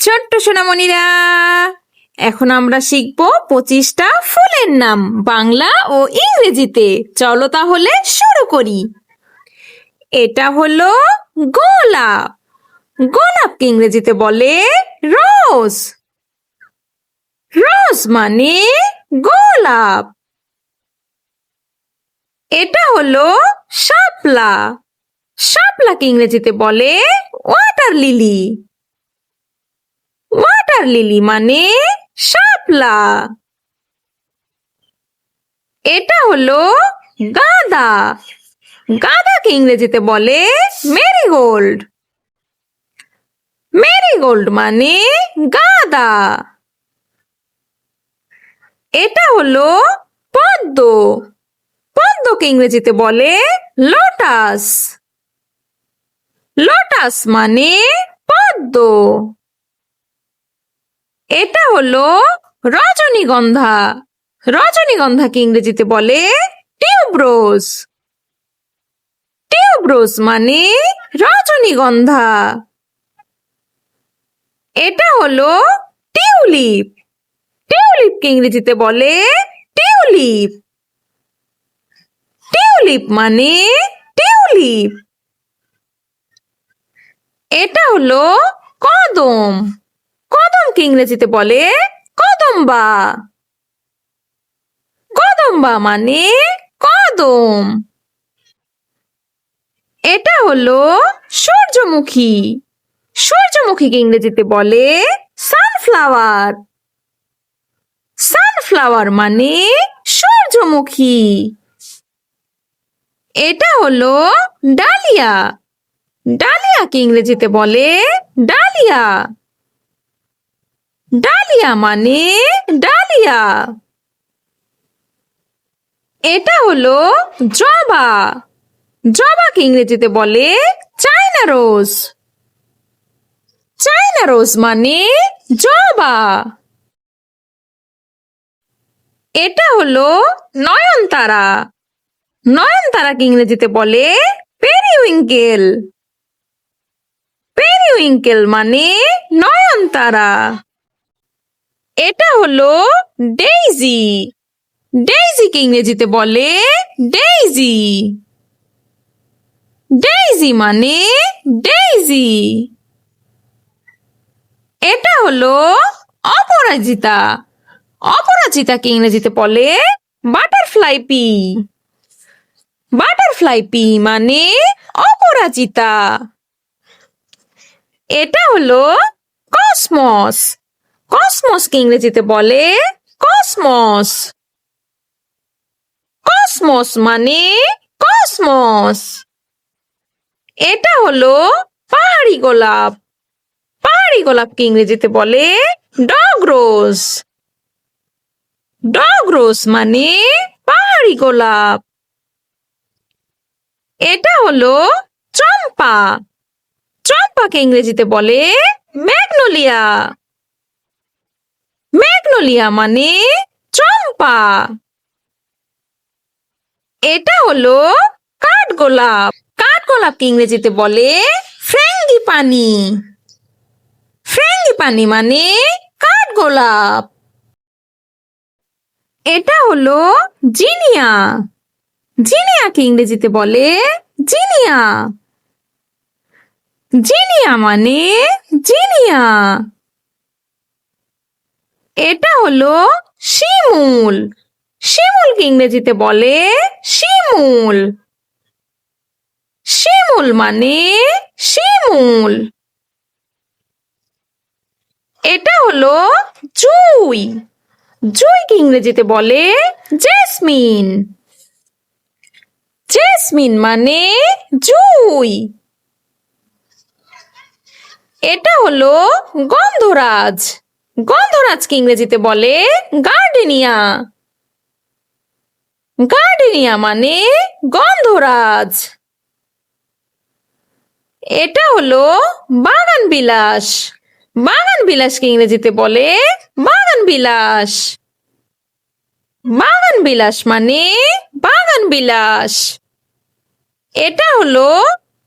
ছোট্ট সোনামণিরা, এখন আমরা শিখব 25টা ফুলের নাম বাংলা ও ইংরেজিতে। চলো তাহলে শুরু করি। এটা হলো গোলাপ। গোলাপকে ইংরেজিতে বলে রোজ। রোজ মানে গোলাপ। এটা হলো শাপলা। শাপলাকে ইংরেজিতে বলে ওয়াটার লিলি। ওয়াটার লিলি মানে শাপলা। এটা হলো গাঁদা। গাঁদাকে ইংরেজিতে বলে মেরিগোল্ড। মেরিগোল্ড মানে গাঁদা। এটা হলো পদ্ম। পদ্মকে ইংরেজিতে বলে লোটাস। লোটাস মানে পদ্ম। এটা হলো রজনীগন্ধা। রজনীগন্ধাকে ইংরেজিতে বলে টিউবরোজ। টিউবরোজ মানে রজনীগন্ধা। এটা হলো টিউলিপ। টিউলিপকে ইংরেজিতে বলে টিউলিপ। টিউলিপ মানে টিউলিপ। এটা হলো কদম। কদমকে ইংরেজিতে বলে কদম্বা। কদম্বা মানে কদম। এটা হলো সূর্যমুখী। সূর্যমুখীকে ইংরেজিতে বলে সানফ্লাওয়ার। সানফ্লাওয়ার মানে সূর্যমুখী। এটা হলো ডালিয়া। ডালিয়াকে ইংরেজিতে বলে ডালিয়া। ডালিয়া মানে ডালিয়া। এটা হলো জবা। জবাকে ইংরেজিতে বলে চায়না রোজ। চায়না রোজ মানে জবা। এটা হলো নয়নতারা। নয়নতারাকে ইংরেজিতে বলে পেরিউইঙ্কেল। পেরিউইঙ্কেল মানে নয়নতারা। এটা হলো ডেইজি। ডেইজিকে ইংরেজিতে বলে ডেইজি। ডেইজি মানে ডেইজি। এটা হলো অপরাজিতা। অপরাজিতাকে ইংরেজিতে বলে বাটারফ্লাই পি। বাটারফ্লাই পি মানে অপরাজিতা। এটা হলো কসমস। কসমসকে ইংরেজিতে বলে কসমস। কসমস মানে কসমস। এটা হলো পাহাড়ি গোলাপ। পাহাড়ি গোলাপকে ইংরেজিতে বলে ডগ রোজ। ডগ রোজ মানে পাহাড়ি গোলাপ। এটা হলো চম্পা। চম্পাকে ইংরেজিতে বলে ম্যাগনোলিয়া। ম্যাগনোলিয়া মানে চম্পা। এটা হলো কাঠগোলাপ। কাঠগোলাপকে ইংরেজিতে বলে ফ্র্যাঙ্গিপানি। ফ্র্যাঙ্গিপানি মানে কাঠগোলাপ। এটা হলো জিনিয়া। জিনিয়াকে ইংরেজিতে বলে জিনিয়া। জিনিয়া মানে জিনিয়া। এটা হলো শিমুল। শিমুলকে ইংরেজিতে বলে শিমুল। শিমুল মানে শিমুল। এটা হলো জুঁই। জুঁইকে ইংরেজিতে বলে জেসমিন। জেসমিন মানে জুঁই। এটা হলো গন্ধরাজ। গন্ধরাজকে ইংরেজিতে বলে গার্ডেনিয়া। গার্ডেনিয়া মানে গন্ধরাজ। এটা হলো বাগান বিলাস। বাগান বিলাসকে ইংরেজিতে বলে বাগান বিলাস। বাগান বিলাস মানে বাগান বিলাস। এটা হলো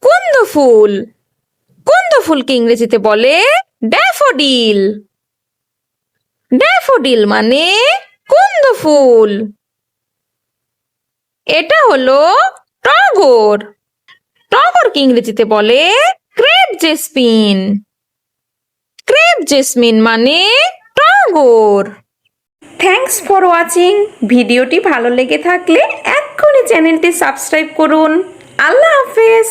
কুন্দ ফুল। কুন্দ ফুলকে ইংরেজিতে বলে ড্যাফোডিল। ড্যাফোডিল মানে কুন্দ ফুল। এটা হলো টগর। টগরকে ইংরেজিতে বলে ক্রেপ জেসমিন। ক্রেপ জেসমিন মানে টগর। Thanks for watching. ভিডিওটি ভালো লেগে থাকলে এক্ষুনি চ্যানেলটি সাবস্ক্রাইব করুন। আল্লাহ হাফেজ।